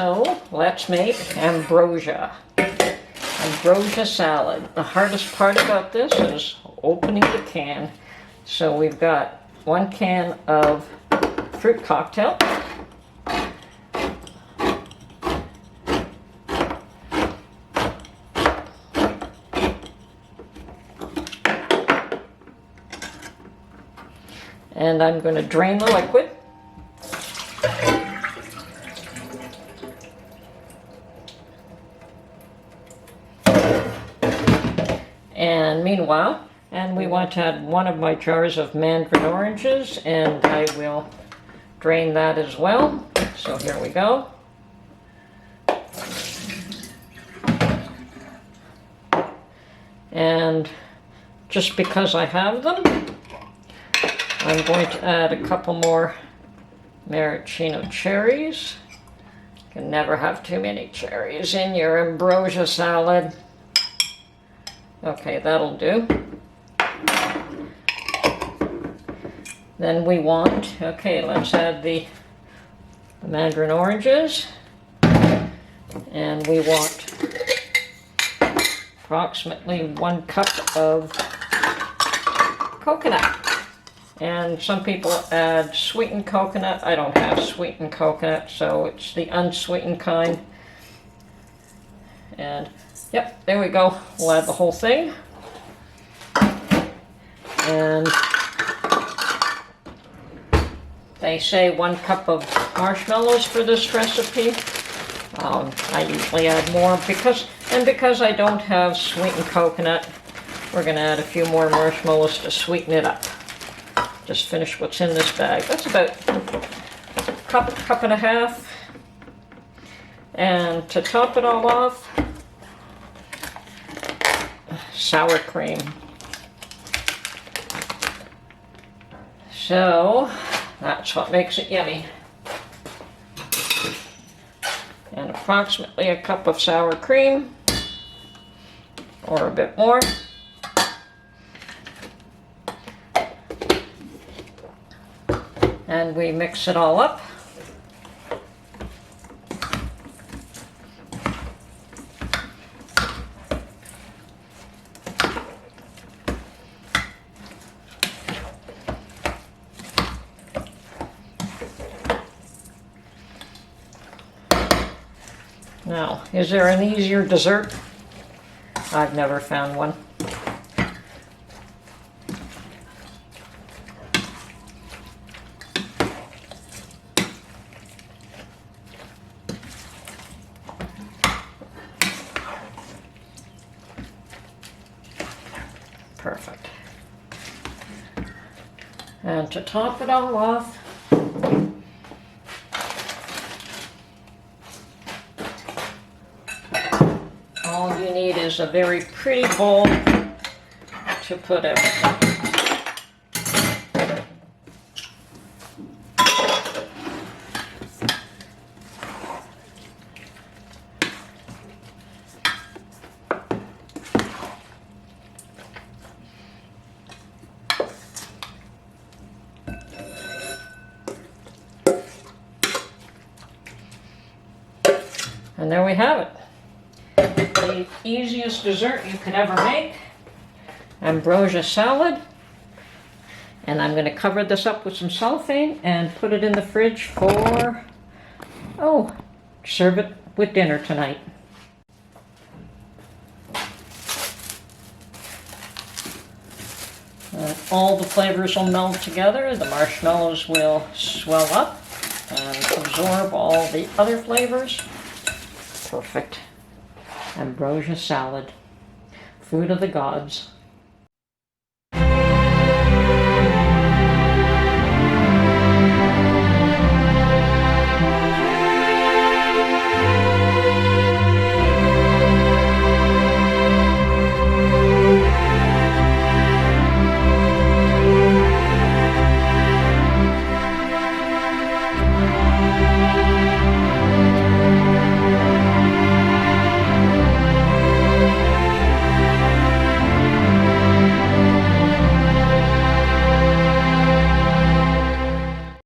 So let's make ambrosia. Ambrosia salad. The hardest part about this is opening the can. So we've got 1 can of fruit cocktail. And I'm going to drain the liquid. And meanwhile, we want to add 1 of my jars of mandarin oranges, and I will drain that as well. So here we go. And just because I have them, I'm going to add a couple more maraschino cherries. You can never have too many cherries in your ambrosia salad. Okay, that'll do. Then we want, okay, let's add the mandarin oranges. And we want approximately 1 cup of coconut. And some people add sweetened coconut. I don't have sweetened coconut, so it's the unsweetened kind. And yep, there we go. We'll add the whole thing. And they say 1 cup of marshmallows for this recipe. I usually add more because I don't have sweetened coconut. We're going to add a few more marshmallows to sweeten it up. Just finish what's in this bag. That's about a cup and a half. And to top it all off, sour cream. So that's what makes it yummy. And approximately a cup of sour cream, or a bit more. And we mix it all up. Now, is there an easier dessert? I've never found one. Perfect. And to top it all off, all you need is a very pretty bowl to put everything. And there we have it. The easiest dessert you could ever make. Ambrosia salad. And I'm going to cover this up with some cellophane and put it in the fridge for, serve it with dinner tonight. All the flavors will meld together. The marshmallows will swell up and absorb all the other flavors. Perfect. Ambrosia salad. Food of the gods.